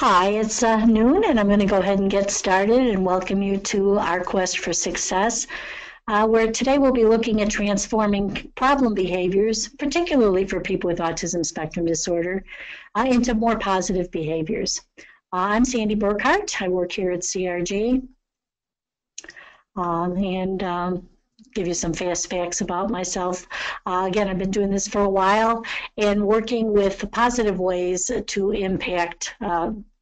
Hi, it's noon, and I'm going to go ahead and get started and welcome you to our Quest for Success, where today we'll be looking at transforming problem behaviors, particularly for people with autism spectrum disorder, into more positive behaviors. I'm Sandy Burkhart. I work here at CRG, and give you some fast facts about myself. Again, I've been doing this for a while and working with positive ways to impact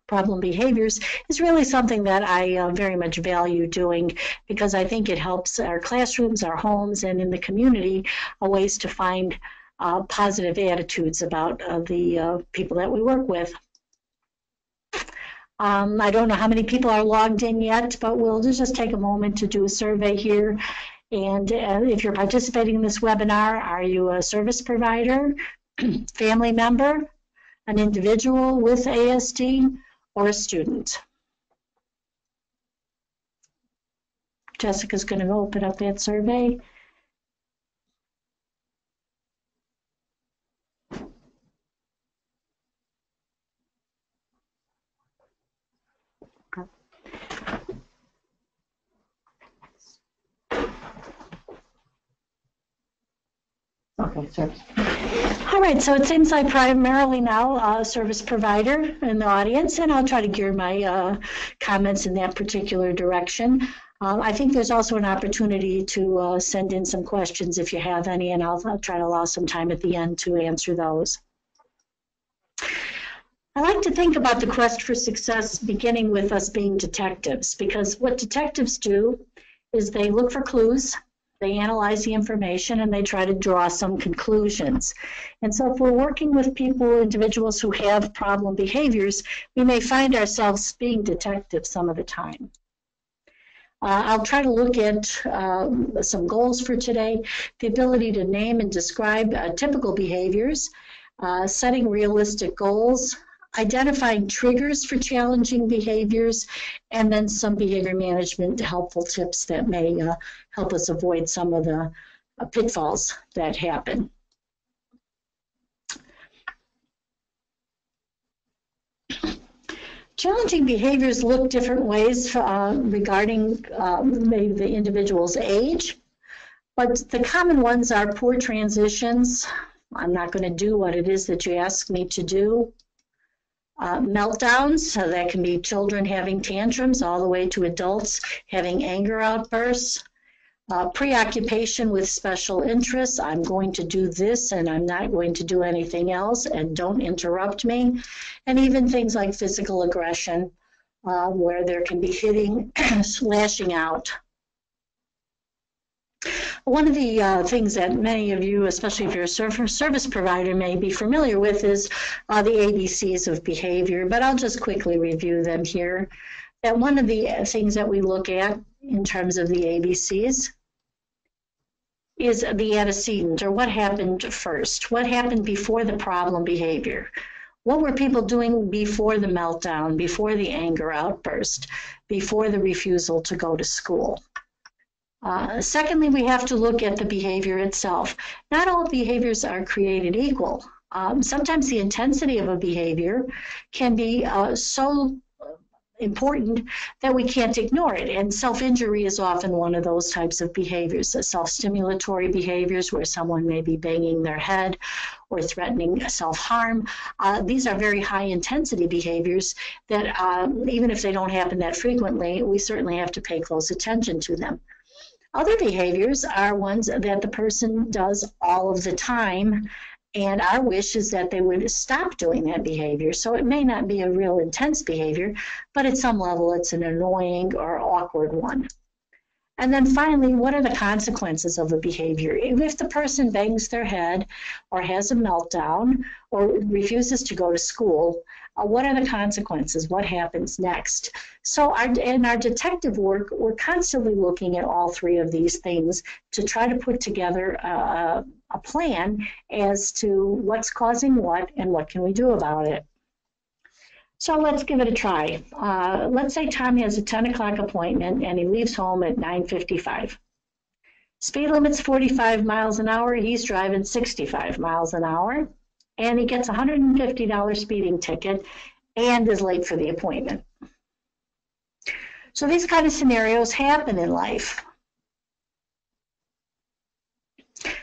problem behaviors is really something that I very much value doing, because I think it helps our classrooms, our homes, and in the community ways to find positive attitudes about the people that we work with. I don't know how many people are logged in yet, but we'll just take a moment to do a survey here. And if you're participating in this webinar, are you a service provider, family member, an individual with ASD, or a student? Jessica's going to open up that survey. Okay, sir. All right, so it seems like primarily now a service provider in the audience, and I'll try to gear my comments in that particular direction. I think there's also an opportunity to send in some questions if you have any, and I'll try to allow some time at the end to answer those. I like to think about the quest for success beginning with us being detectives, because what detectives do is they look for clues, they analyze the information, and they try to draw some conclusions. And so if we're working with people, individuals who have problem behaviors, we may find ourselves being detectives some of the time. I'll try to look at some goals for today: the ability to name and describe typical behaviors, setting realistic goals, identifying triggers for challenging behaviors, and then some behavior management helpful tips that may help us avoid some of the pitfalls that happen. Challenging behaviors look different ways regarding maybe the individual's age, but the common ones are poor transitions. I'm not going to do what it is that you ask me to do. Meltdowns, so that can be children having tantrums all the way to adults having anger outbursts. Preoccupation with special interests. I'm going to do this and I'm not going to do anything else, and don't interrupt me. And even things like physical aggression, where there can be hitting, lashing out. One of the things that many of you, especially if you're a service provider, may be familiar with is the ABCs of behavior, but I'll just quickly review them here. That one of the things that we look at in terms of the ABCs is the antecedent, or what happened first. What happened before the problem behavior? What were people doing before the meltdown, before the anger outburst, before the refusal to go to school? Secondly, we have to look at the behavior itself. Not all behaviors are created equal. Sometimes the intensity of a behavior can be so important that we can't ignore it. And self-injury is often one of those types of behaviors, self-stimulatory behaviors where someone may be banging their head or threatening self-harm. These are very high-intensity behaviors that even if they don't happen that frequently, we certainly have to pay close attention to them. Other behaviors are ones that the person does all of the time, and our wish is that they would stop doing that behavior. So it may not be a real intense behavior, but at some level it's an annoying or awkward one. And then finally, what are the consequences of a behavior? If the person bangs their head or has a meltdown or refuses to go to school, what are the consequences? What happens next? So in our detective work, we're constantly looking at all three of these things to try to put together a plan as to what's causing what and what can we do about it. So let's give it a try. Let's say Tom has a 10 o'clock appointment and he leaves home at 9:55. Speed limit's 45 miles an hour. He's driving 65 miles an hour. And he gets a $150 speeding ticket and is late for the appointment. So these kind of scenarios happen in life.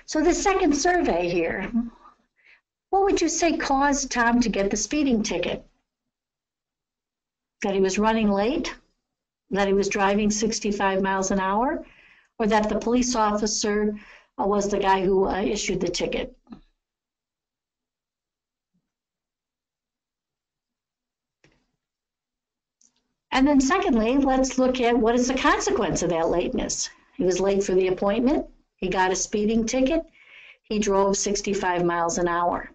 So the second survey here, what would you say caused Tom to get the speeding ticket? That he was running late? That he was driving 65 miles an hour? Or that the police officer was the guy who issued the ticket? And then secondly, let's look at what is the consequence of that lateness. He was late for the appointment. He got a speeding ticket. He drove 65 miles an hour.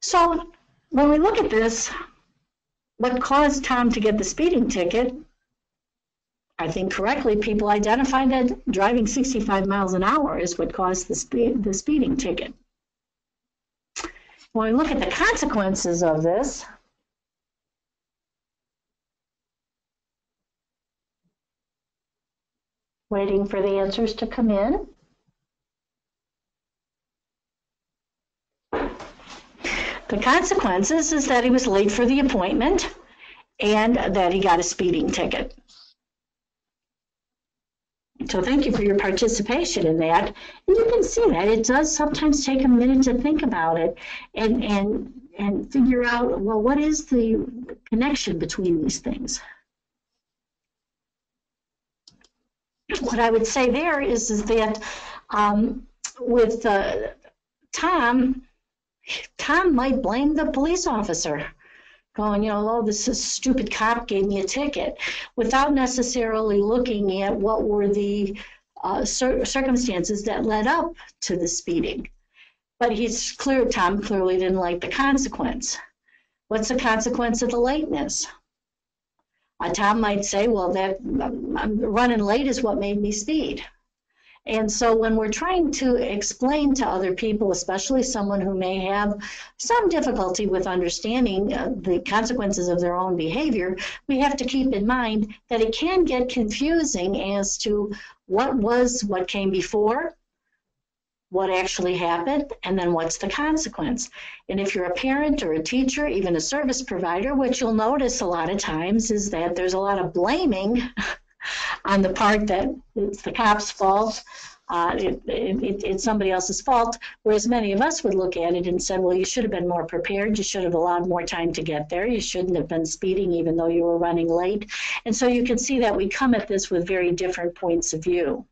So when we look at this, what caused Tom to get the speeding ticket, I think correctly, people identified that driving 65 miles an hour is what caused the speeding ticket. When we look at the consequences of this, waiting for the answers to come in. The consequences is that he was late for the appointment and that he got a speeding ticket. So thank you for your participation in that. And you can see that it does sometimes take a minute to think about it and figure out, well, what is the connection between these things? What I would say there is that with Tom might blame the police officer, going, you know, oh, this stupid cop gave me a ticket, without necessarily looking at what were the circumstances that led up to the speeding. But Tom clearly didn't like the consequence. What's the consequence of the lateness? Tom might say, well, that I'm running late is what made me speed. And so when we're trying to explain to other people, especially someone who may have some difficulty with understanding the consequences of their own behavior, we have to keep in mind that it can get confusing as to what came before, what actually happened, and then what's the consequence. And if you're a parent or a teacher, even a service provider, what you'll notice a lot of times is that there's a lot of blaming on the part that it's the cop's fault, it's somebody else's fault, whereas many of us would look at it and say, well, you should have been more prepared, you should have allowed more time to get there, you shouldn't have been speeding even though you were running late. And so you can see that we come at this with very different points of view.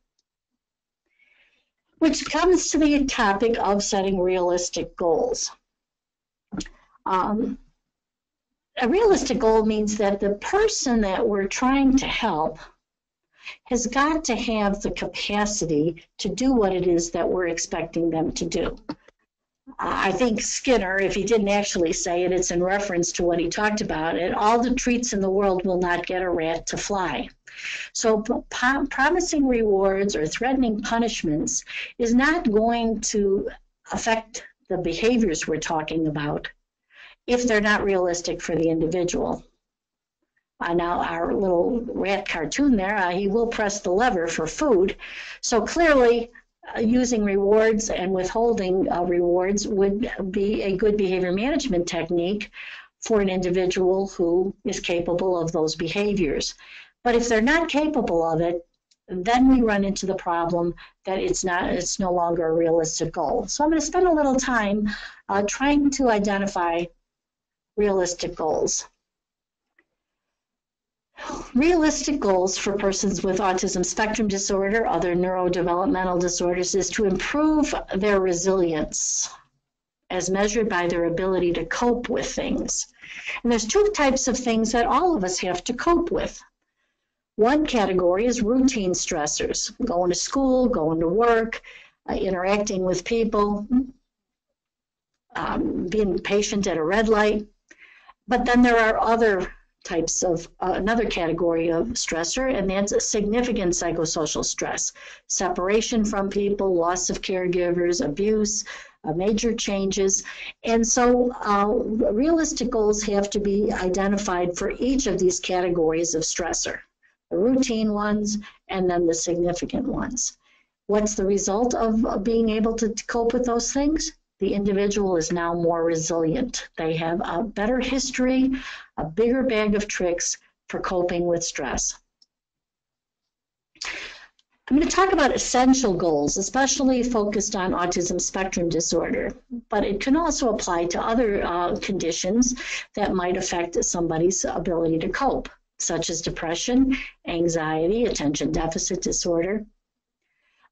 Which comes to the topic of setting realistic goals. A realistic goal means that the person that we're trying to help has got to have the capacity to do what it is that we're expecting them to do. I think Skinner, if he didn't actually say it, it's in reference to what he talked about, and all the treats in the world will not get a rat to fly. So promising rewards or threatening punishments is not going to affect the behaviors we're talking about if they're not realistic for the individual. Now our little rat cartoon there, he will press the lever for food. So clearly using rewards and withholding rewards would be a good behavior management technique for an individual who is capable of those behaviors. But if they're not capable of it, then we run into the problem that it's no longer a realistic goal. So I'm going to spend a little time trying to identify realistic goals. Realistic goals for persons with autism spectrum disorder, other neurodevelopmental disorders, is to improve their resilience as measured by their ability to cope with things. And there's two types of things that all of us have to cope with. One category is routine stressors, going to school, going to work, interacting with people, being patient at a red light. But then there are other types of, another category of stressor, and that's a significant psychosocial stress. Separation from people, loss of caregivers, abuse, major changes. And so realistic goals have to be identified for each of these categories of stressor. the routine ones, and then the significant ones. What's the result of being able to cope with those things? The individual is now more resilient. They have a better history, a bigger bag of tricks for coping with stress. I'm going to talk about essential goals, especially focused on autism spectrum disorder, but it can also apply to other conditions that might affect somebody's ability to cope, such as depression, anxiety, attention deficit disorder.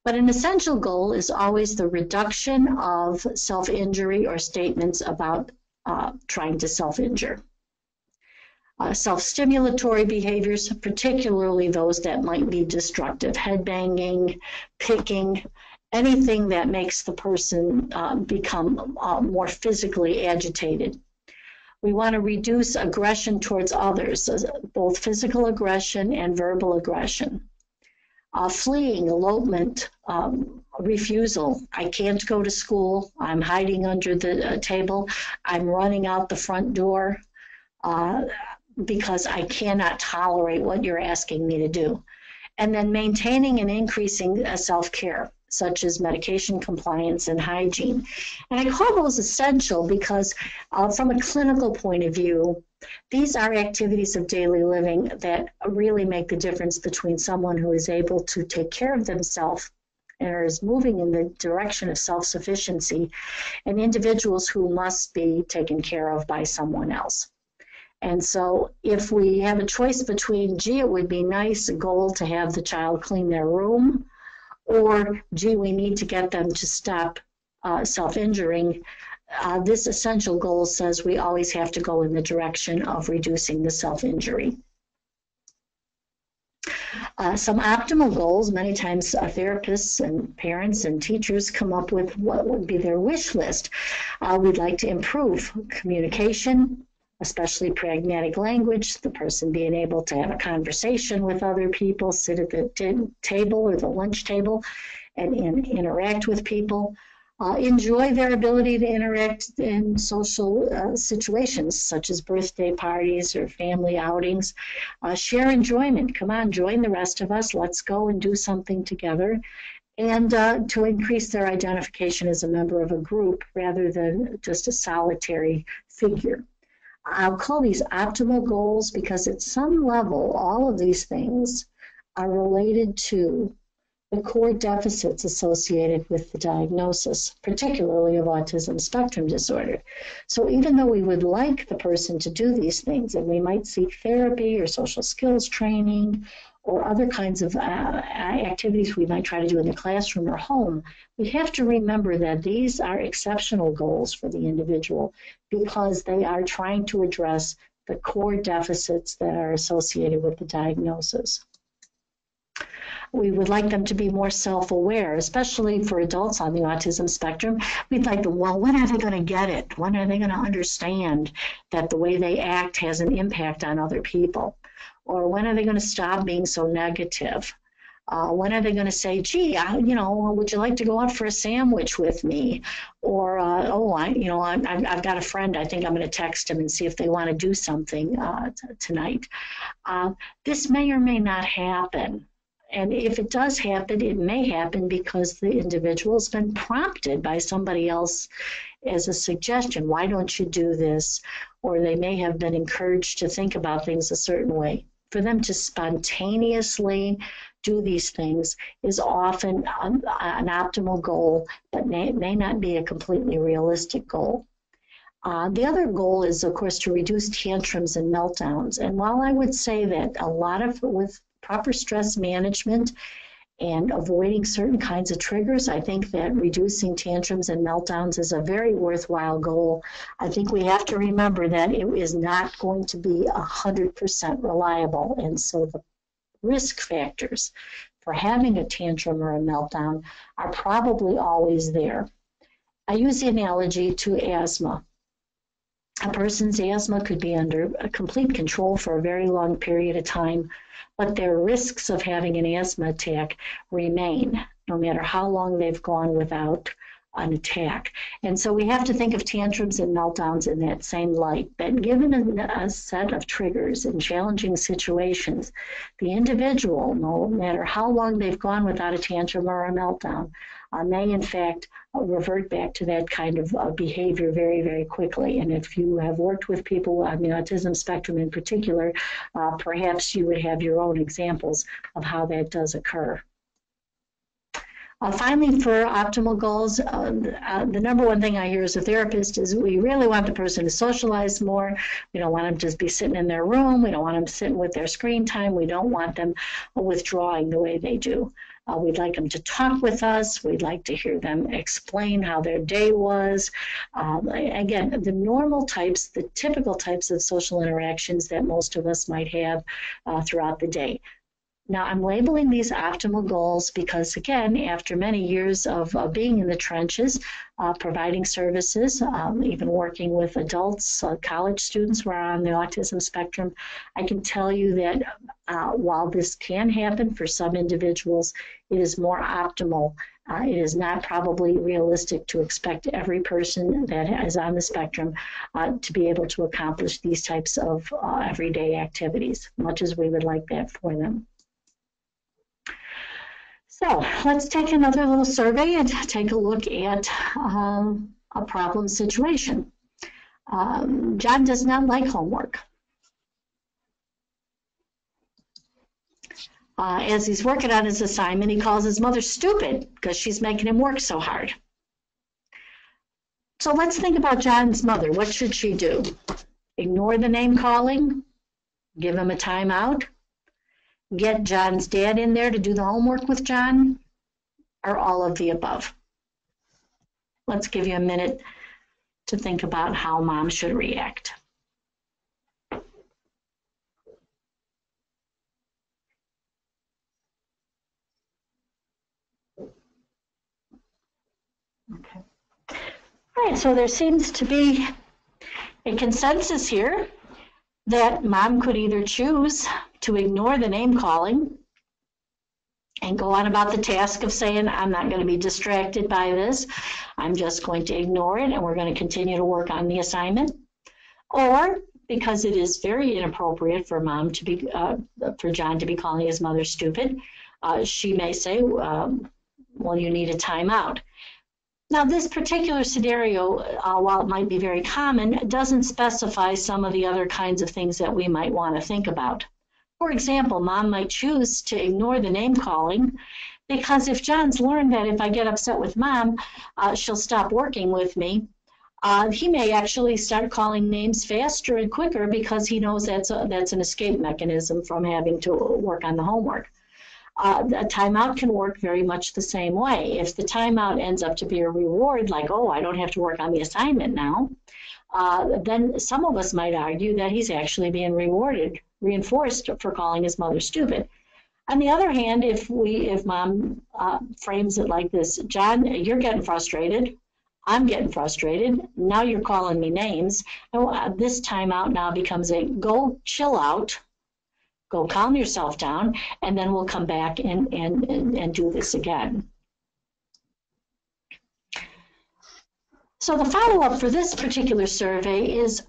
But an essential goal is always the reduction of self-injury or statements about trying to self-injure. Self-stimulatory behaviors, particularly those that might be destructive, headbanging, picking, anything that makes the person become more physically agitated. We want to reduce aggression towards others, both physical aggression and verbal aggression. Fleeing, elopement, refusal. I can't go to school. I'm hiding under the table. I'm running out the front door because I cannot tolerate what you're asking me to do. And then maintaining and increasing self-care, such as medication compliance and hygiene. And I call those essential because from a clinical point of view, these are activities of daily living that really make the difference between someone who is able to take care of themselves and is moving in the direction of self-sufficiency and individuals who must be taken care of by someone else. And so if we have a choice between, gee, it would be nice, a goal to have the child clean their room, or gee, we need to get them to stop self-injuring, this essential goal says we always have to go in the direction of reducing the self-injury. Some optimal goals, many times therapists and parents and teachers come up with what would be their wish list. We'd like to improve communication, especially pragmatic language, the person being able to have a conversation with other people, sit at the table or the lunch table and interact with people. Enjoy their ability to interact in social situations such as birthday parties or family outings. Share enjoyment. Come on, join the rest of us. Let's go and do something together. And to increase their identification as a member of a group rather than just a solitary figure. I'll call these optimal goals because at some level, all of these things are related to the core deficits associated with the diagnosis, particularly of autism spectrum disorder. So even though we would like the person to do these things, and we might seek therapy or social skills training or other kinds of activities we might try to do in the classroom or home, we have to remember that these are exceptional goals for the individual because they are trying to address the core deficits that are associated with the diagnosis. We would like them to be more self-aware, especially for adults on the autism spectrum. We'd like them, well, when are they going to get it? When are they going to understand that the way they act has an impact on other people? Or when are they going to stop being so negative? When are they going to say, gee, would you like to go out for a sandwich with me? Or, I've got a friend, I think I'm going to text him and see if they want to do something tonight. This may or may not happen. And if it does happen, it may happen because the individual has been prompted by somebody else as a suggestion. Why don't you do this? Or they may have been encouraged to think about things a certain way. For them to spontaneously do these things is often an optimal goal, but may not be a completely realistic goal. The other goal is, of course, to reduce tantrums and meltdowns. And while I would say that a lot of with proper stress management and avoiding certain kinds of triggers, I think that reducing tantrums and meltdowns is a very worthwhile goal. I think we have to remember that it is not going to be 100% reliable. And so the risk factors for having a tantrum or a meltdown are probably always there. I use the analogy to asthma. A person's asthma could be under complete control for a very long period of time, but their risks of having an asthma attack remain, no matter how long they've gone without an attack. And so we have to think of tantrums and meltdowns in that same light, that given a set of triggers and challenging situations, the individual, no matter how long they've gone without a tantrum or a meltdown, may in fact revert back to that kind of behavior very, very quickly. And if you have worked with people on the autism spectrum in particular, perhaps you would have your own examples of how that does occur. Finally, for optimal goals, the number one thing I hear as a therapist is we really want the person to socialize more. We don't want them to just be sitting in their room. We don't want them sitting with their screen time. We don't want them withdrawing the way they do. We'd like them to talk with us. We'd like to hear them explain how their day was. Again, the normal types, the typical types of social interactions that most of us might have throughout the day. Now, I'm labeling these optimal goals because, again, after many years of being in the trenches, providing services, even working with adults, college students who are on the autism spectrum, I can tell you that while this can happen for some individuals, it is more optimal. It is not probably realistic to expect every person that is on the spectrum to be able to accomplish these types of everyday activities, much as we would like that for them. So let's take another little survey and take a look at a problem situation. John does not like homework. As he's working on his assignment, he calls his mother stupid because she's making him work so hard. So let's think about John's mother. What should she do? Ignore the name calling? Give him a timeout? Get John's dad in there to do the homework with John, or all of the above? Let's give you a minute to think about how mom should react. Okay. All right, so there seems to be a consensus here that mom could either choose to ignore the name calling and go on about the task of saying, I'm not going to be distracted by this. I'm just going to ignore it and we're going to continue to work on the assignment. Or because it is very inappropriate for mom to be, for John to be calling his mother stupid, she may say, well, you need a timeout. Now, this particular scenario, while it might be very common, doesn't specify some of the other kinds of things that we might want to think about. For example, mom might choose to ignore the name calling because if John's learned that if I get upset with mom, she'll stop working with me, he may actually start calling names faster and quicker because he knows that's an escape mechanism from having to work on the homework. A timeout can work very much the same way. If the timeout ends up to be a reward, like, oh, I don't have to work on the assignment now, then some of us might argue that he's actually being reinforced for calling his mother stupid. On the other hand, if mom frames it like this, John, you're getting frustrated, I'm getting frustrated, now you're calling me names, this timeout now becomes a go chill out, go calm yourself down, and then we'll come back and do this again. So the follow-up for this particular survey is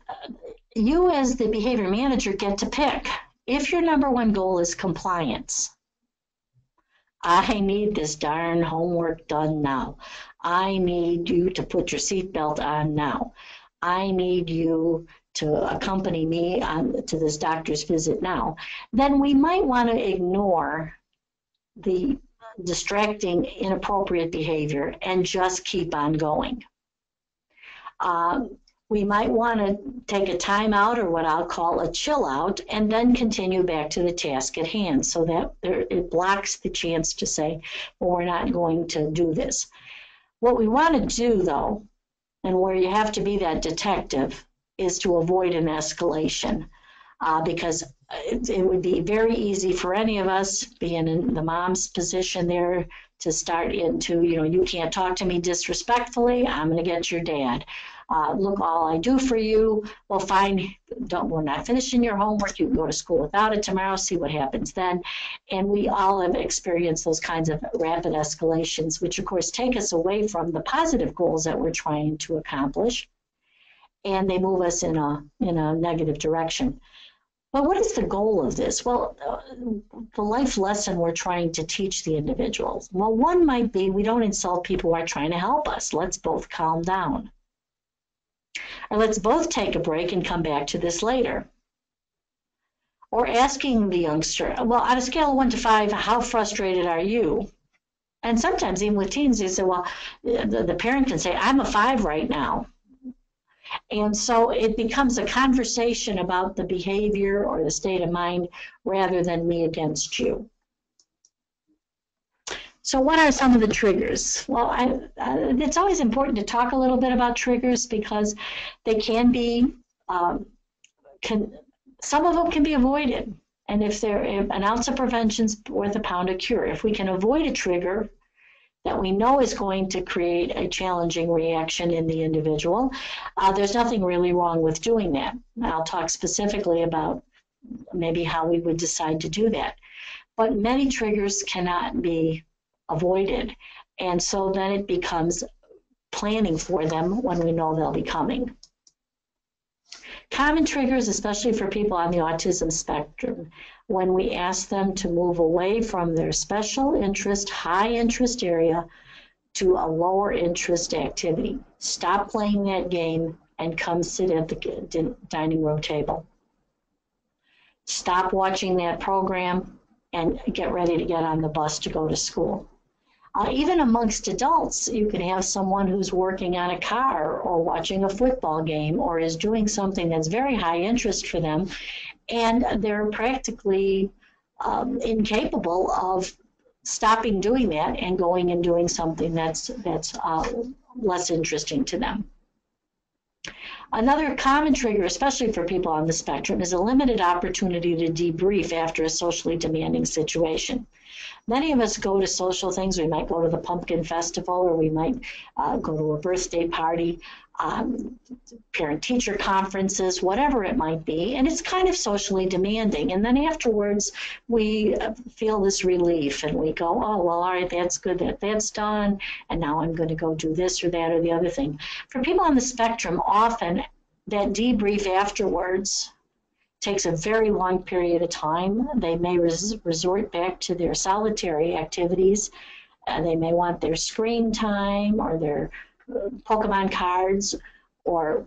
you as the behavior manager get to pick. If your number one goal is compliance, I need this darn homework done now. I need you to put your seatbelt on now. I need you to accompany me to this doctor's visit now, then we might want to ignore the distracting, inappropriate behavior and just keep on going. We might want to take a time out or what I'll call a chill out and then continue back to the task at hand so that it blocks the chance to say, well, we're not going to do this. What we want to do, though, and where you have to be that detective, is to avoid an escalation because it would be very easy for any of us, being in the mom's position there, to start into, you can't talk to me disrespectfully, I'm going to get your dad. look, all I do for you. Well, fine, we're not finishing your homework. You can go to school without it tomorrow, see what happens then. And we all have experienced those kinds of rapid escalations, which of course take us away from the positive goals that we're trying to accomplish, and they move us in a negative direction. But what is the goal of this? Well, the life lesson we're trying to teach the individuals. Well, one might be we don't insult people who are trying to help us. Let's both calm down. Or let's both take a break and come back to this later. Or asking the youngster, well, on a scale of 1 to 5, how frustrated are you? And sometimes even with teens, they say, well, the parent can say, I'm a 5 right now. And so it becomes a conversation about the behavior or the state of mind rather than me against you. So what are some of the triggers? Well, it's always important to talk a little bit about triggers because they can be, some of them can be avoided. And if an ounce of prevention's worth a pound of cure. If we can avoid a trigger that we know is going to create a challenging reaction in the individual, there's nothing really wrong with doing that. I'll talk specifically about maybe how we would decide to do that. But many triggers cannot be avoided, and so then it becomes planning for them when we know they'll be coming. Common triggers, especially for people on the autism spectrum, when we ask them to move away from their special interest, high interest area to a lower interest activity. Stop playing that game and come sit at the dining room table. Stop watching that program and get ready to get on the bus to go to school. Even amongst adults, you can have someone who's working on a car or watching a football game or is doing something that's very high interest for them, and they're practically incapable of stopping doing that and going and doing something that's less interesting to them. Another common trigger, especially for people on the spectrum, is a limited opportunity to debrief after a socially demanding situation. Many of us go to social things. We might go to the pumpkin festival, or we might go to a birthday party, parent-teacher conferences, whatever it might be, and it's kind of socially demanding. And then afterwards, we feel this relief, and we go, oh, well, all right, that's good that that's done, and now I'm going to go do this or that or the other thing. For people on the spectrum, often that debrief afterwards takes a very long period of time. They may resort back to their solitary activities. They may want their screen time or their Pokemon cards or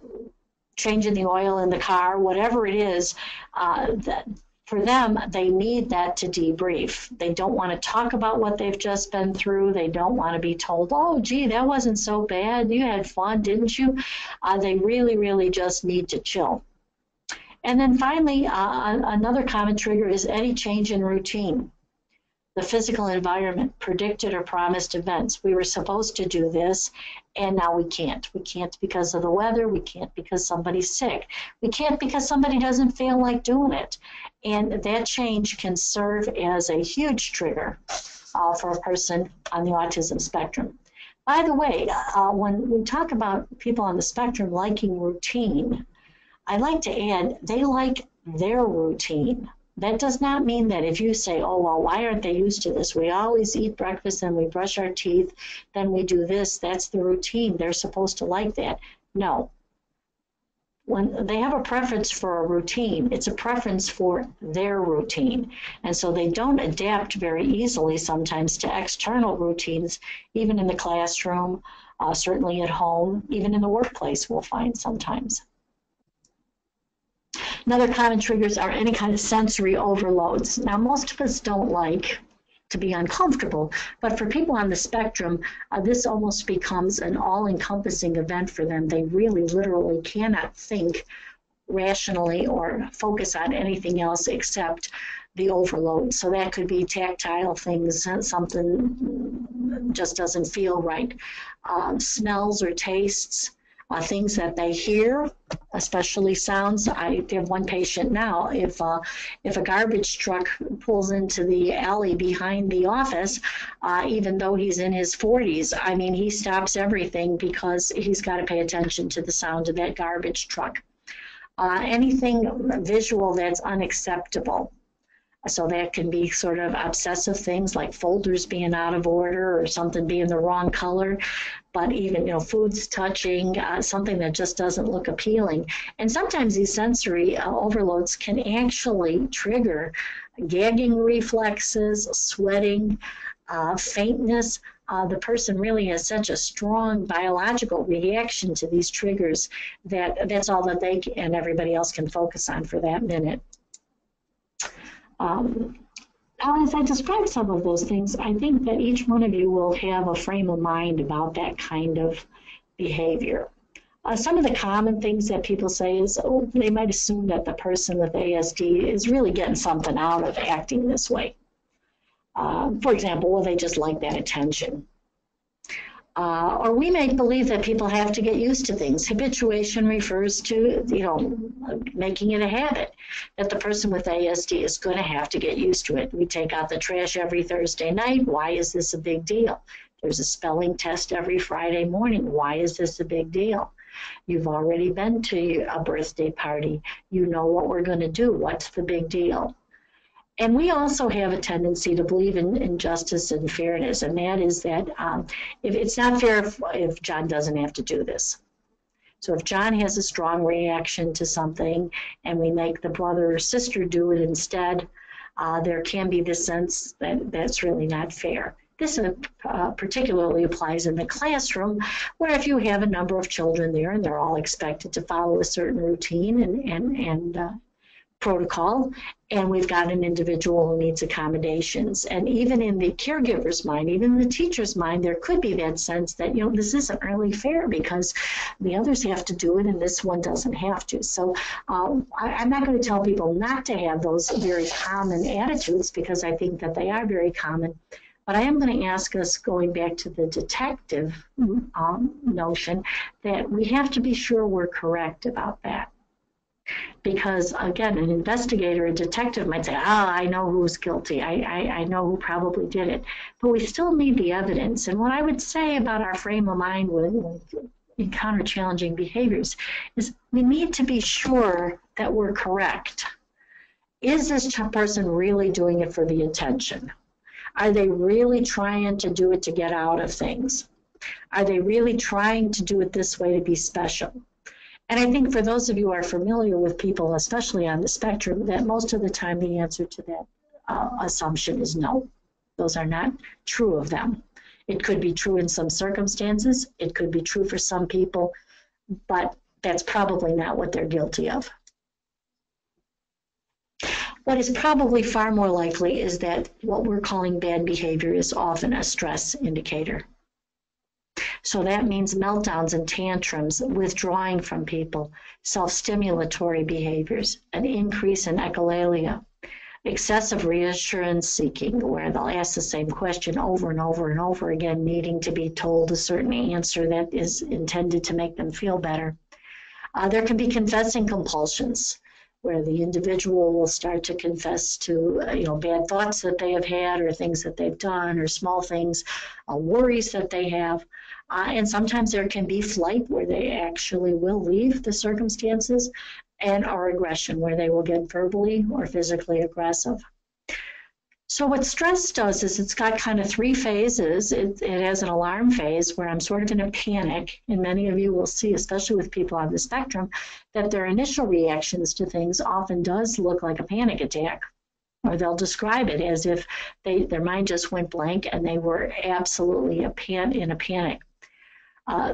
changing the oil in the car, whatever it is. For them, they need that to debrief. They don't want to talk about what they've just been through. They don't want to be told, oh, gee, that wasn't so bad. You had fun, didn't you? They really, really just need to chill. And then finally, another common trigger is any change in routine. The physical environment, predicted or promised events. We were supposed to do this, and now we can't. We can't because of the weather. We can't because somebody's sick. We can't because somebody doesn't feel like doing it. And that change can serve as a huge trigger for a person on the autism spectrum. By the way, when we talk about people on the spectrum liking routine, I like to add, they like their routine. That does not mean that if you say, oh, well, why aren't they used to this? We always eat breakfast and we brush our teeth, then we do this. That's the routine. They're supposed to like that. No. When they have a preference for a routine, it's a preference for their routine. And so they don't adapt very easily sometimes to external routines, even in the classroom, certainly at home, even in the workplace we'll find sometimes. Another common triggers are any kind of sensory overloads. Now, most of us don't like to be uncomfortable, but for people on the spectrum, this almost becomes an all-encompassing event for them. They really literally cannot think rationally or focus on anything else except the overload. So that could be tactile things, something just doesn't feel right. Smells or tastes. things that they hear, especially sounds. I have one patient now, if a garbage truck pulls into the alley behind the office, even though he's in his 40s, I mean, he stops everything because he's got to pay attention to the sound of that garbage truck. Anything visual that's unacceptable. So that can be sort of obsessive things like folders being out of order or something being the wrong color, but even, you know, foods touching, something that just doesn't look appealing. And sometimes these sensory overloads can actually trigger gagging reflexes, sweating, faintness. The person really has such a strong biological reaction to these triggers that that's all that they and everybody else can focus on for that minute. Now, as I describe some of those things, I think that each one of you will have a frame of mind about that kind of behavior. Some of the common things that people say is, oh, they might assume that the person with ASD is really getting something out of acting this way. For example, well, they just like that attention. Or we may believe that people have to get used to things. Habituation refers to, you know, making it a habit, that the person with ASD is going to have to get used to it. We take out the trash every Thursday night. Why is this a big deal? There's a spelling test every Friday morning. Why is this a big deal? You've already been to a birthday party. You know what we're going to do. What's the big deal? And we also have a tendency to believe in justice and fairness, and that is that if it's not fair if John doesn't have to do this. So if John has a strong reaction to something and we make the brother or sister do it instead, there can be this sense that that's really not fair. This particularly applies in the classroom, where if you have a number of children there and they're all expected to follow a certain routine and protocol, and we've got an individual who needs accommodations. And even in the caregiver's mind, even in the teacher's mind, there could be that sense that, you know, this isn't really fair because the others have to do it and this one doesn't have to. So I'm not going to tell people not to have those very common attitudes, because I think that they are very common. But I am going to ask us, going back to the detective notion, that we have to be sure we're correct about that. Because, again, an investigator, a detective might say, I know who's guilty. I know who probably did it. But we still need the evidence. And what I would say about our frame of mind when we encounter challenging behaviors is we need to be sure that we're correct. Is this person really doing it for the attention? Are they really trying to do it to get out of things? Are they really trying to do it this way to be special? And I think for those of you who are familiar with people, especially on the spectrum, that most of the time the answer to that assumption is no. Those are not true of them. It could be true in some circumstances. It could be true for some people, but that's probably not what they're guilty of. What is probably far more likely is that what we're calling bad behavior is often a stress indicator. So that means meltdowns and tantrums, withdrawing from people, self-stimulatory behaviors, an increase in echolalia, excessive reassurance seeking, where they'll ask the same question over and over and over again, needing to be told a certain answer that is intended to make them feel better. There can be confessing compulsions, where the individual will start to confess to bad thoughts that they have had, or things that they've done, or small things, worries that they have. And sometimes there can be flight, where they actually will leave the circumstances, and or aggression, where they will get verbally or physically aggressive. So what stress does is it's got kind of three phases. It has an alarm phase where I'm sort of in a panic, and many of you will see, especially with people on the spectrum, that their initial reactions to things often does look like a panic attack, or they'll describe it as if their mind just went blank and they were absolutely in a panic.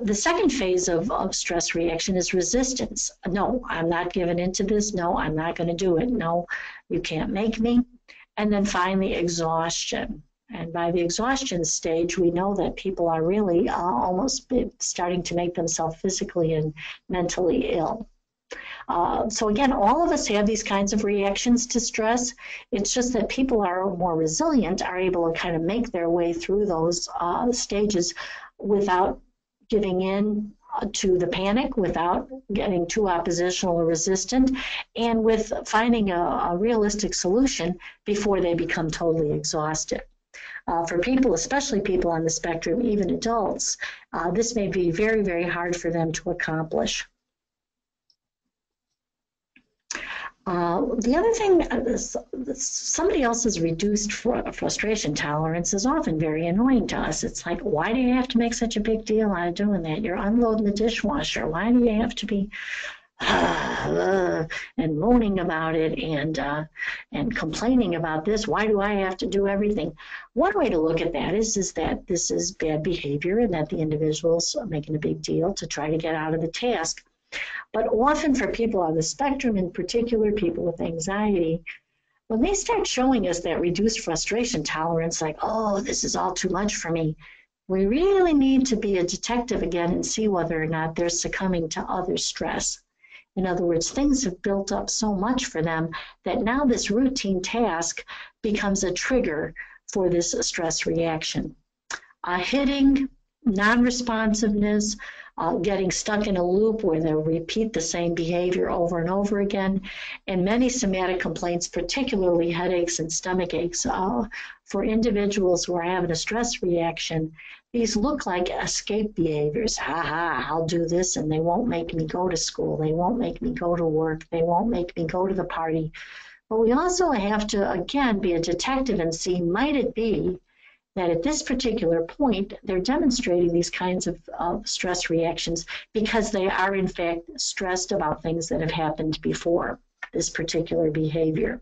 The second phase of stress reaction is resistance. No, I'm not giving into this. No, I'm not going to do it. No, you can't make me. And then finally, exhaustion. And by the exhaustion stage, we know that people are really almost starting to make themselves physically and mentally ill. So again, all of us have these kinds of reactions to stress. It's just that people are more resilient, are able to kind of make their way through those stages without giving in to the panic without getting too oppositional or resistant, and with finding a realistic solution before they become totally exhausted. For people, especially people on the spectrum, even adults, this may be very, very hard for them to accomplish. The other thing, somebody else's reduced frustration tolerance is often very annoying to us. It's like, why do you have to make such a big deal out of doing that? You're unloading the dishwasher. Why do you have to be and moaning about it and complaining about this? Why do I have to do everything? One way to look at that is that this is bad behavior and that the individual's making a big deal to try to get out of the task. But often for people on the spectrum, in particular people with anxiety, when they start showing us that reduced frustration tolerance, like, oh, this is all too much for me, we really need to be a detective again and see whether or not they're succumbing to other stress. In other words, things have built up so much for them that now this routine task becomes a trigger for this stress reaction. Hitting, non-responsiveness, getting stuck in a loop where they'll repeat the same behavior over and over again, and many somatic complaints, particularly headaches and stomach aches. For individuals who are having a stress reaction, these look like escape behaviors. I'll do this and they won't make me go to school. They won't make me go to work. They won't make me go to the party. But we also have to, again, be a detective and see, might it be that at this particular point, they're demonstrating these kinds of stress reactions because they are, in fact, stressed about things that have happened before this particular behavior.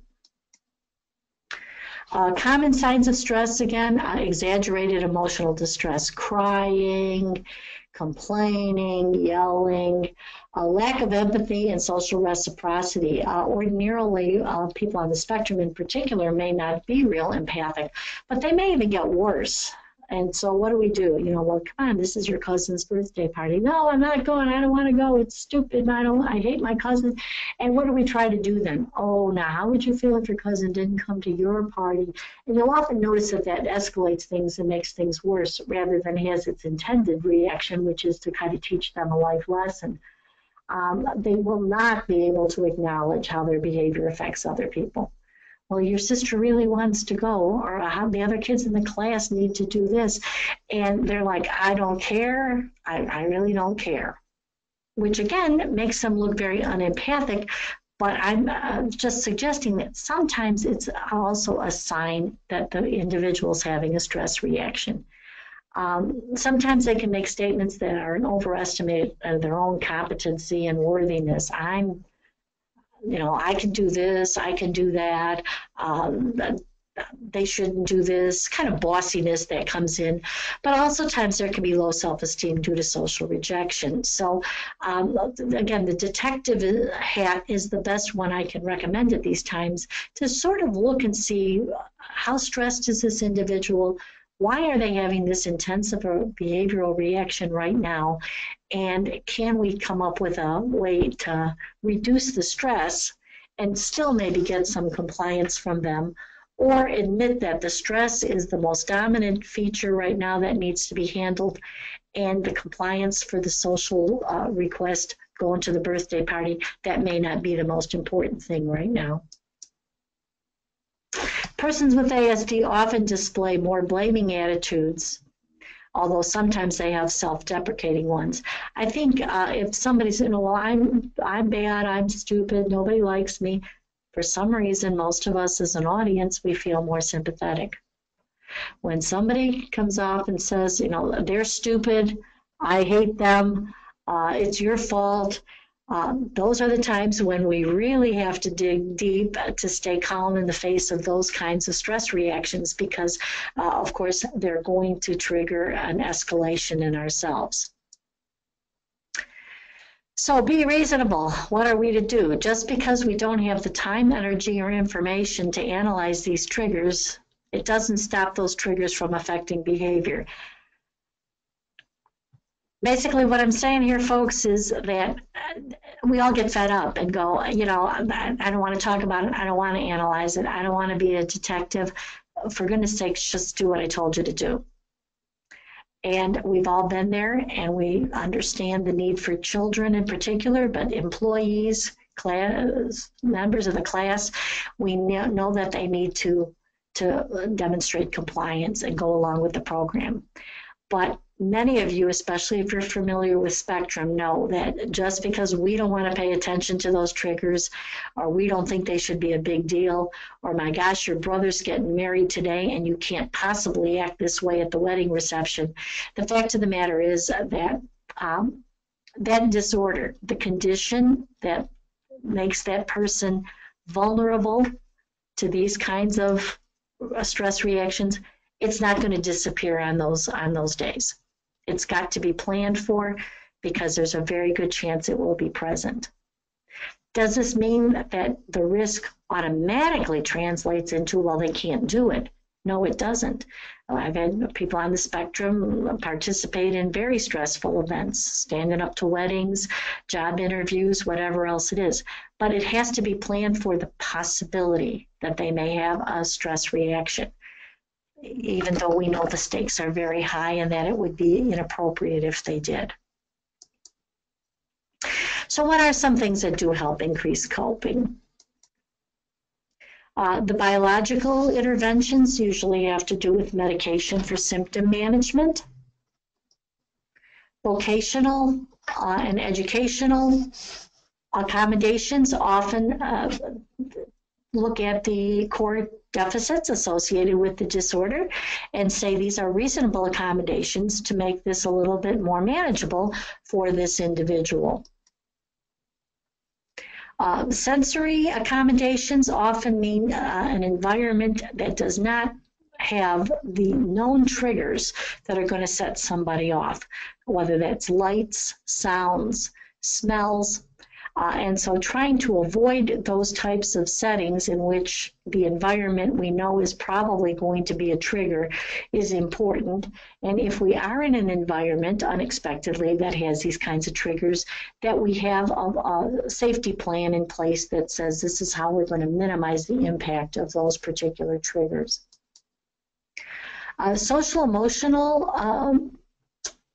Common signs of stress, again, exaggerated emotional distress, crying, complaining, yelling, a lack of empathy and social reciprocity. Ordinarily, people on the spectrum in particular may not be real empathic, but they may even get worse. And so what do? You know, well, come on, this is your cousin's birthday party. No, I'm not going. I don't want to go. It's stupid. I hate my cousin. And what do we try to do then? Oh, now, how would you feel if your cousin didn't come to your party? And you'll often notice that that escalates things and makes things worse rather than has its intended reaction, which is to kind of teach them a life lesson. They will not be able to acknowledge how their behavior affects other people. Well, your sister really wants to go, or how the other kids in the class need to do this. And they're like, I don't care. I really don't care. Which, again, makes them look very unempathic. But I'm just suggesting that sometimes it's also a sign that the individual's having a stress reaction. Sometimes they can make statements that are an overestimate of their own competency and worthiness. I can do this, I can do that, they shouldn't do this, kind of bossiness that comes in. But also times there can be low self-esteem due to social rejection. So again, the detective hat is the best one I can recommend at these times to sort of look and see how stressed is this individual. Why are they having this intensive behavioral reaction right now? And can we come up with a way to reduce the stress and still maybe get some compliance from them, or admit that the stress is the most dominant feature right now that needs to be handled, and the compliance for the social request going to the birthday party, that may not be the most important thing right now. Persons with ASD often display more blaming attitudes, although sometimes they have self-deprecating ones. I think if somebody's saying, well, I'm bad, I'm stupid, nobody likes me, for some reason, most of us as an audience, we feel more sympathetic. When somebody comes off and says, they're stupid, I hate them, it's your fault, those are the times when we really have to dig deep to stay calm in the face of those kinds of stress reactions, because, of course, they're going to trigger an escalation in ourselves. So be reasonable. What are we to do? Just because we don't have the time, energy, or information to analyze these triggers, it doesn't stop those triggers from affecting behavior. Basically, what I'm saying here, folks, is that we all get fed up and go, I don't want to talk about it. I don't want to analyze it. I don't want to be a detective. For goodness sakes, just do what I told you to do. And we've all been there, and we understand the need for children in particular, but employees, class, members of the class, we know that they need to demonstrate compliance and go along with the program. But many of you, especially if you're familiar with spectrum, know that just because we don't want to pay attention to those triggers, or we don't think they should be a big deal, or my gosh, your brother's getting married today and you can't possibly act this way at the wedding reception. The fact of the matter is that that disorder, the condition that makes that person vulnerable to these kinds of stress reactions, it's not going to disappear on those days. It's got to be planned for, because there's a very good chance it will be present. Does this mean that the risk automatically translates into, well, they can't do it? No, it doesn't. I've had people on the spectrum participate in very stressful events, standing up to weddings, job interviews, whatever else it is. But it has to be planned for the possibility that they may have a stress reaction, even though we know the stakes are very high and that it would be inappropriate if they did. So what are some things that do help increase coping? The biological interventions usually have to do with medication for symptom management. Vocational and educational accommodations often look at the core deficits associated with the disorder and say these are reasonable accommodations to make this a little bit more manageable for this individual. Sensory accommodations often mean an environment that does not have the known triggers that are going to set somebody off, whether that's lights, sounds, smells. And so trying to avoid those types of settings in which the environment we know is probably going to be a trigger is important. And if we are in an environment unexpectedly that has these kinds of triggers, that we have a safety plan in place that says this is how we're going to minimize the impact of those particular triggers. Social emotional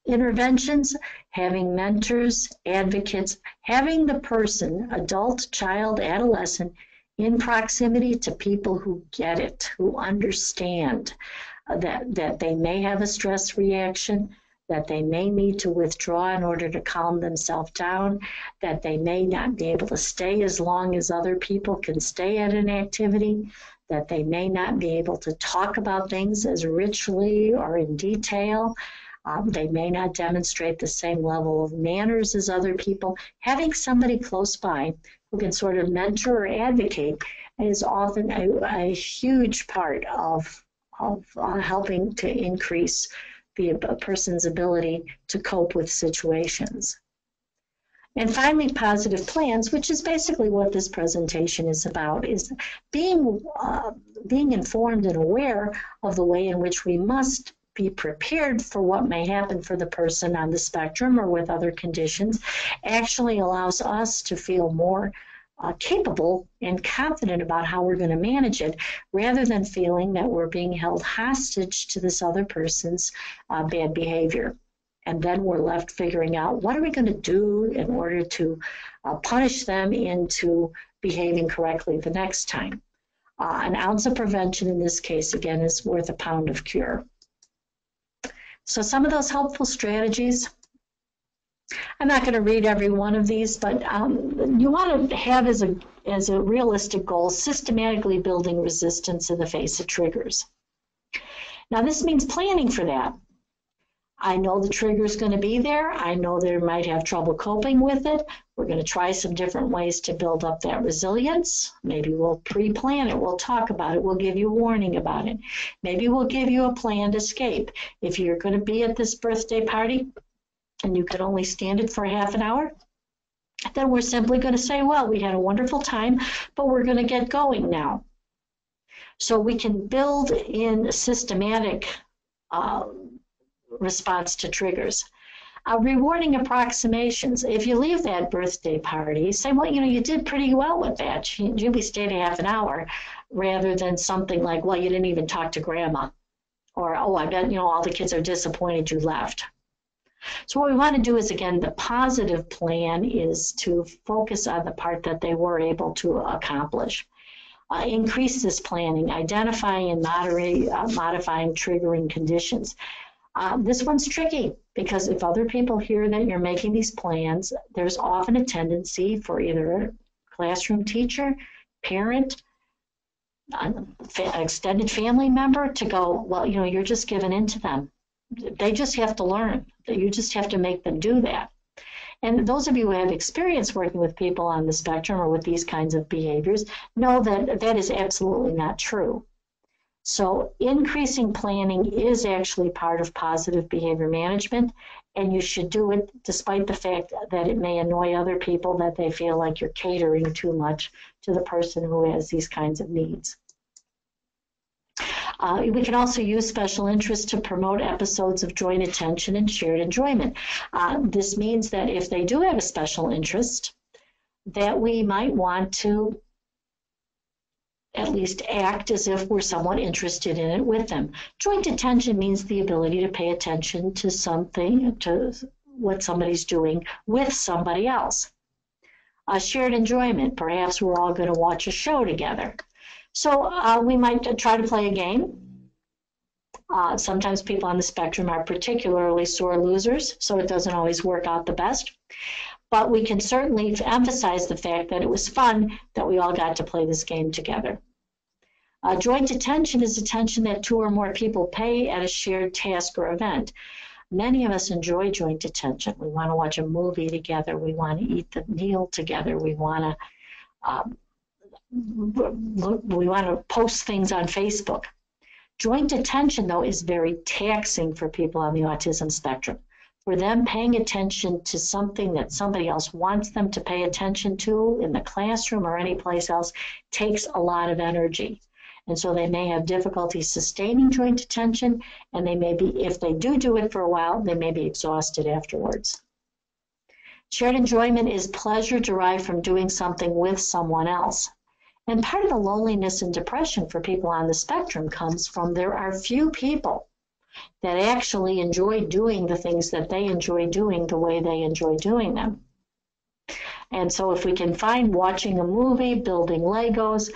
interventions, having mentors, advocates, having the person, adult, child, adolescent, in proximity to people who get it, who understand that they may have a stress reaction, that they may need to withdraw in order to calm themselves down, that they may not be able to stay as long as other people can stay at an activity, that they may not be able to talk about things as richly or in detail. They may not demonstrate the same level of manners as other people. Having somebody close by who can sort of mentor or advocate is often a huge part of helping to increase a person's ability to cope with situations. And finally, positive plans, which is basically what this presentation is about, is being informed and aware of the way in which we must be prepared for what may happen for the person on the spectrum or with other conditions, actually allows us to feel more capable and confident about how we're going to manage it, rather than feeling that we're being held hostage to this other person's bad behavior. And then we're left figuring out, what are we going to do in order to punish them into behaving correctly the next time? An ounce of prevention in this case, again, is worth a pound of cure. So some of those helpful strategies, I'm not going to read every one of these, but you want to have as a realistic goal systematically building resistance in the face of triggers. Now this means planning for that. I know the trigger is going to be there. I know they might have trouble coping with it. We're going to try some different ways to build up that resilience. Maybe we'll pre-plan it. We'll talk about it. We'll give you warning about it. Maybe we'll give you a planned escape. If you're going to be at this birthday party and you can only stand it for half an hour, then we're simply going to say, well, we had a wonderful time, but we're going to get going now. So we can build in systematic response to triggers. Rewarding approximations. If you leave that birthday party, say, well, you did pretty well with that. You stayed a half an hour, rather than something like, well, you didn't even talk to grandma, Or, oh, I bet, all the kids are disappointed you left. So what we want to do is, again, the positive plan is to focus on the part that they were able to accomplish. Increase this planning, identifying and modifying triggering conditions. This one's tricky because if other people hear that you're making these plans, there's often a tendency for either a classroom teacher, parent, an extended family member to go, well, you're just giving in to them. They just have to learn. You just have to make them do that. And those of you who have experience working with people on the spectrum or with these kinds of behaviors know that that is absolutely not true. So increasing planning is actually part of positive behavior management, and you should do it despite the fact that it may annoy other people, that they feel like you're catering too much to the person who has these kinds of needs. We can also use special interests to promote episodes of joint attention and shared enjoyment. This means that if they do have a special interest, that we might want to at least act as if we're somewhat interested in it with them. Joint attention means the ability to pay attention to something, to what somebody's doing with somebody else. Shared enjoyment, perhaps we're all going to watch a show together. So we might try to play a game. Sometimes people on the spectrum are particularly sore losers, so it doesn't always work out the best. But we can certainly emphasize the fact that it was fun that we all got to play this game together. Joint attention is attention that two or more people pay at a shared task or event. Many of us enjoy joint attention. We want to watch a movie together. We want to eat the meal together. We want to post things on Facebook. Joint attention, though, is very taxing for people on the autism spectrum. For them, paying attention to something that somebody else wants them to pay attention to in the classroom or any place else takes a lot of energy. And so they may have difficulty sustaining joint attention, and they may be, if they do it for a while, they may be exhausted afterwards. Shared enjoyment is pleasure derived from doing something with someone else. And part of the loneliness and depression for people on the spectrum comes from there are few people that actually enjoy doing the things that they enjoy doing the way they enjoy doing them. And so if we can find watching a movie, building Legos,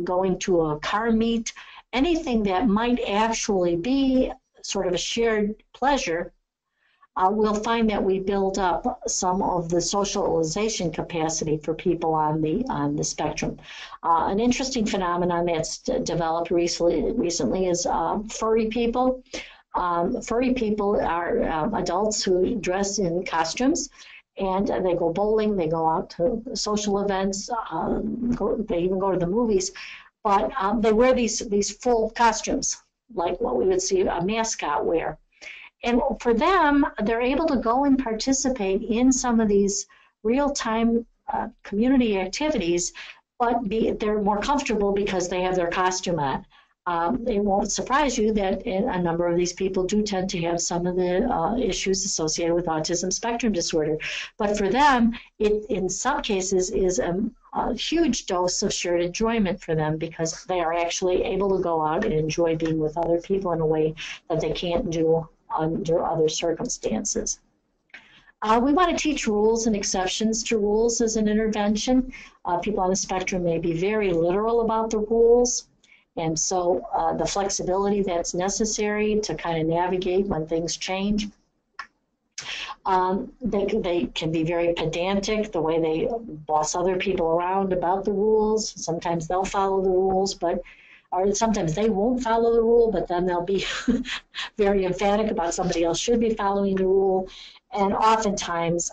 going to a car meet, anything that might actually be sort of a shared pleasure, we'll find that we build up some of the socialization capacity for people on the spectrum. An interesting phenomenon that's developed recently is furry people. Furry people are adults who dress in costumes, and they go bowling, they go out to social events, they even go to the movies, but they wear these full costumes, like what we would see a mascot wear. And for them, they're able to go and participate in some of these real-time community activities, but they're more comfortable because they have their costume on. It won't surprise you that a number of these people do tend to have some of the issues associated with autism spectrum disorder. But for them, it in some cases is a huge dose of shared enjoyment for them because they are actually able to go out and enjoy being with other people in a way that they can't do under other circumstances. We want to teach rules and exceptions to rules as an intervention. People on the spectrum may be very literal about the rules, and so the flexibility that's necessary to kind of navigate when things change. They can be very pedantic, the way they boss other people around about the rules. Sometimes they'll follow the rules, or sometimes they won't follow the rule, but then they'll be very emphatic about somebody else should be following the rule. And oftentimes,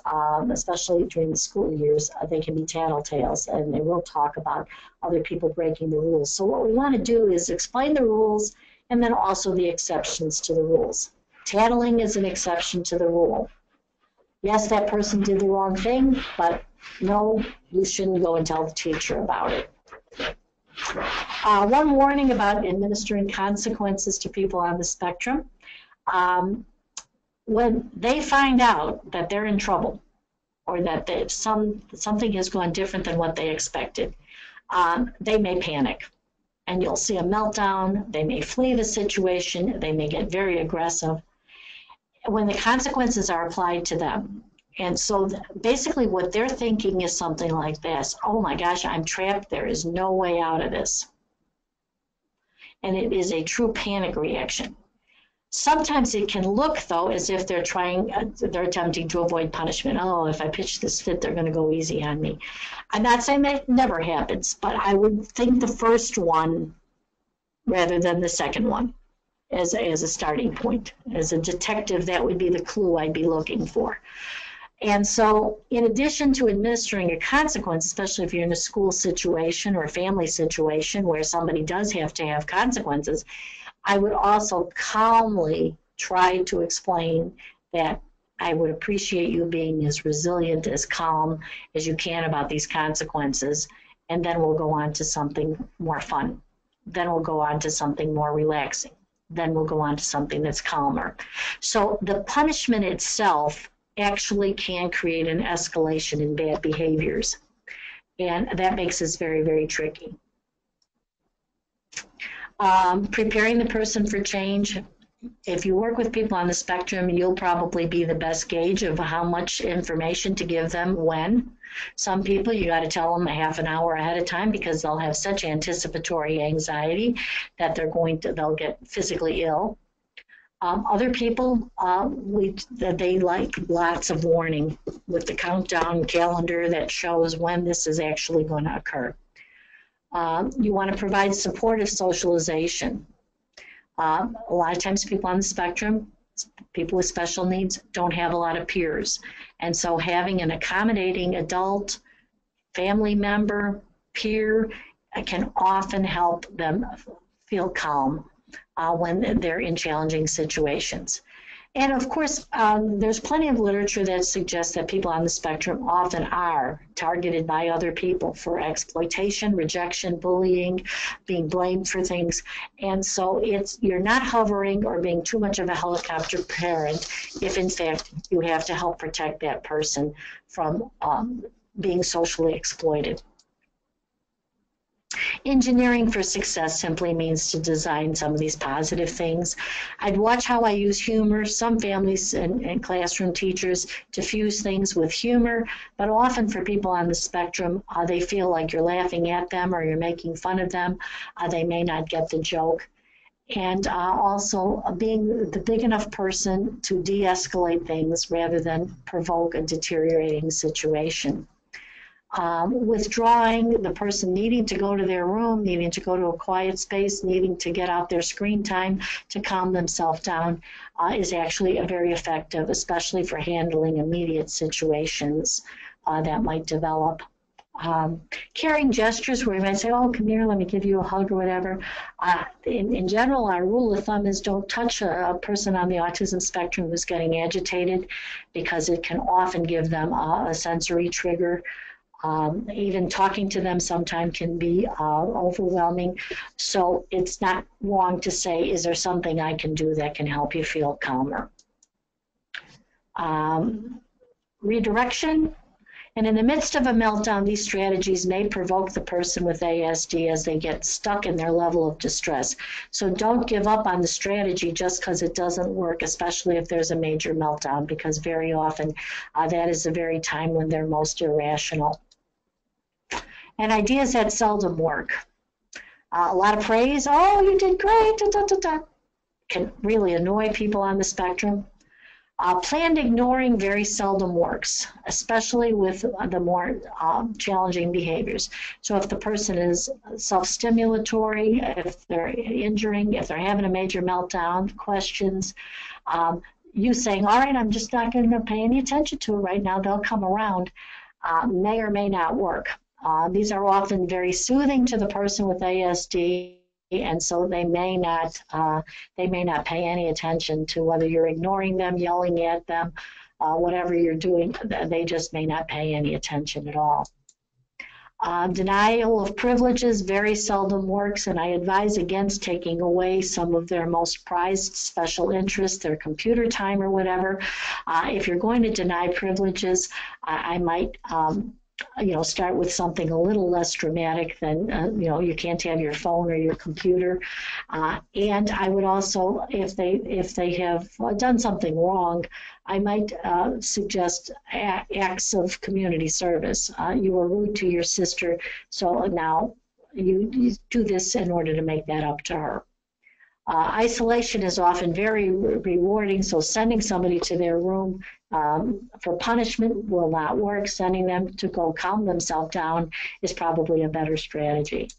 especially during the school years, they can be tattletales, and they will talk about other people breaking the rules. So what we want to do is explain the rules and then also the exceptions to the rules. Tattling is an exception to the rule. Yes, that person did the wrong thing, but no, you shouldn't go and tell the teacher about it. One warning about administering consequences to people on the spectrum. When they find out that they're in trouble or that something has gone different than what they expected, they may panic. and you'll see a meltdown. They may flee the situation. They may get very aggressive when the consequences are applied to them. And so basically what they're thinking is something like this: oh my gosh, I'm trapped. There is no way out of this. And it is a true panic reaction. Sometimes it can look, though, as if they're attempting to avoid punishment. Oh, if I pitch this fit, they're going to go easy on me. I'm not saying that never happens, but I would think the first one rather than the second one as a starting point. As a detective, that would be the clue I'd be looking for. And so in addition to administering a consequence, especially if you're in a school situation or a family situation where somebody does have to have consequences, I would also calmly try to explain that I would appreciate you being as resilient, as calm as you can about these consequences, and then we'll go on to something more fun. Then we'll go on to something more relaxing. Then we'll go on to something that's calmer. So the punishment itself actually can create an escalation in bad behaviors, and that makes this very, very tricky. Preparing the person for change. If you work with people on the spectrum, you'll probably be the best gauge of how much information to give them when. Some people, you got to tell them a half an hour ahead of time because they'll have such anticipatory anxiety that they'll get physically ill. Other people, they like lots of warning with the countdown calendar that shows when this is actually going to occur. You want to provide supportive socialization. A lot of times people on the spectrum, people with special needs, don't have a lot of peers. And so having an accommodating adult, family member, peer can often help them feel calm when they're in challenging situations. And of course, there's plenty of literature that suggests that people on the spectrum often are targeted by other people for exploitation, rejection, bullying, being blamed for things. And so you're not hovering or being too much of a helicopter parent if in fact you have to help protect that person from being socially exploited. Engineering for success simply means to design some of these positive things. I'd watch how I use humor. Some families and classroom teachers diffuse things with humor, but often for people on the spectrum, they feel like you're laughing at them or you're making fun of them. They may not get the joke. And also being the big enough person to de-escalate things rather than provoke a deteriorating situation. Withdrawing, the person needing to go to their room, needing to go to a quiet space, needing to get out their screen time to calm themselves down is actually very effective, especially for handling immediate situations that might develop. Carrying gestures where you might say, oh, come here, let me give you a hug or whatever. In general, our rule of thumb is don't touch a person on the autism spectrum who's getting agitated because it can often give them a sensory trigger. Even talking to them sometimes can be overwhelming. So it's not wrong to say, is there something I can do that can help you feel calmer? Redirection. And in the midst of a meltdown, these strategies may provoke the person with ASD as they get stuck in their level of distress. So don't give up on the strategy just because it doesn't work, especially if there's a major meltdown, because very often that is the very time when they're most irrational. And ideas that seldom work. A lot of praise, oh, you did great, da, da, da, da, can really annoy people on the spectrum. Planned ignoring very seldom works, especially with the more challenging behaviors. So if the person is self-stimulatory, if they're injuring, if they're having a major meltdown, questions, you saying, all right, I'm just not going to pay any attention to it right now, they'll come around, may or may not work. These are often very soothing to the person with ASD, and so they may not pay any attention to whether you're ignoring them, yelling at them, whatever you're doing. They just may not pay any attention at all. Denial of privileges very seldom works, and I advise against taking away some of their most prized special interests, their computer time or whatever. If you're going to deny privileges, I might start with something a little less dramatic than, you can't have your phone or your computer. And I would also, if they have done something wrong, I might suggest acts of community service. You were rude to your sister, so now you do this in order to make that up to her. Isolation is often very rewarding, so sending somebody to their room for punishment will not work. Sending them to go calm themselves down is probably a better strategy.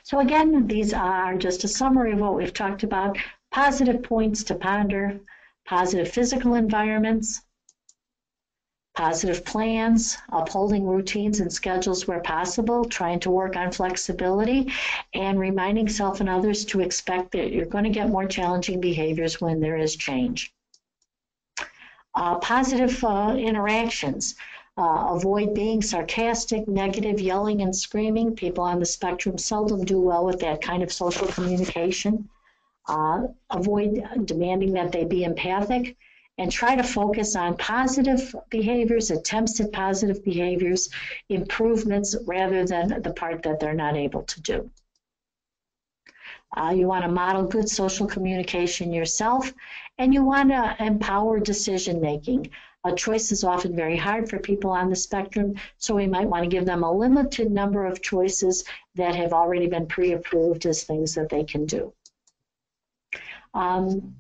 So again, these are just a summary of what we've talked about. Positive points to ponder, positive physical environments, positive plans, upholding routines and schedules where possible, trying to work on flexibility, and reminding self and others to expect that you're going to get more challenging behaviors when there is change. Positive interactions. Avoid being sarcastic, negative, yelling, and screaming. People on the spectrum seldom do well with that kind of social communication. Avoid demanding that they be empathic, and try to focus on positive behaviors, attempts at positive behaviors, improvements, rather than the part that they're not able to do. You want to model good social communication yourself, and you want to empower decision-making. A choice is often very hard for people on the spectrum, so we might want to give them a limited number of choices that have already been pre-approved as things that they can do.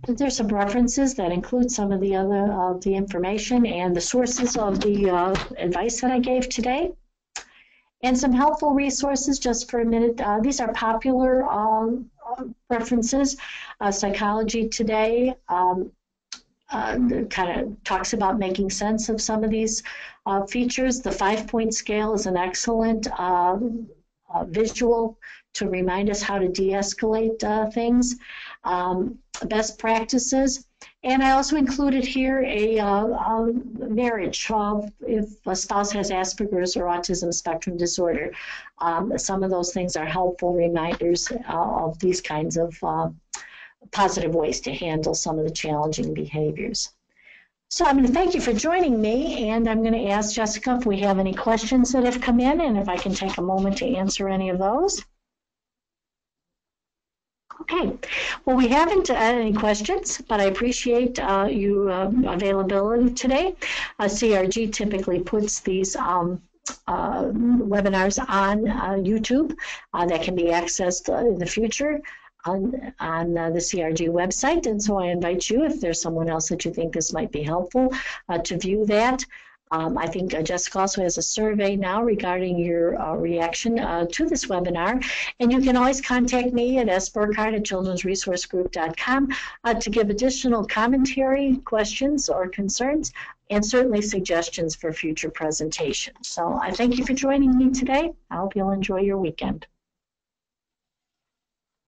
There's some references that include some of the other the information and the sources of the advice that I gave today. And some helpful resources just for a minute. These are popular references. Psychology Today kind of talks about making sense of some of these features. The 5-point scale is an excellent visual to remind us how to de-escalate things. Best practices, and I also included here a marriage if a spouse has Asperger's or autism spectrum disorder. Some of those things are helpful reminders of these kinds of positive ways to handle some of the challenging behaviors. So I'm going to thank you for joining me, and I'm going to ask Jessica if we have any questions that have come in, and if I can take a moment to answer any of those. Okay, well, we haven't had any questions, but I appreciate your availability today. CRG typically puts these webinars on YouTube that can be accessed in the future on the CRG website, and so I invite you, if there's someone else that you think this might be helpful, to view that. I think Jessica also has a survey now regarding your reaction to this webinar, and you can always contact me at sburkhardt@childrensresourcegroup.com to give additional commentary, questions, or concerns, and certainly suggestions for future presentations. So I thank you for joining me today. I hope you'll enjoy your weekend.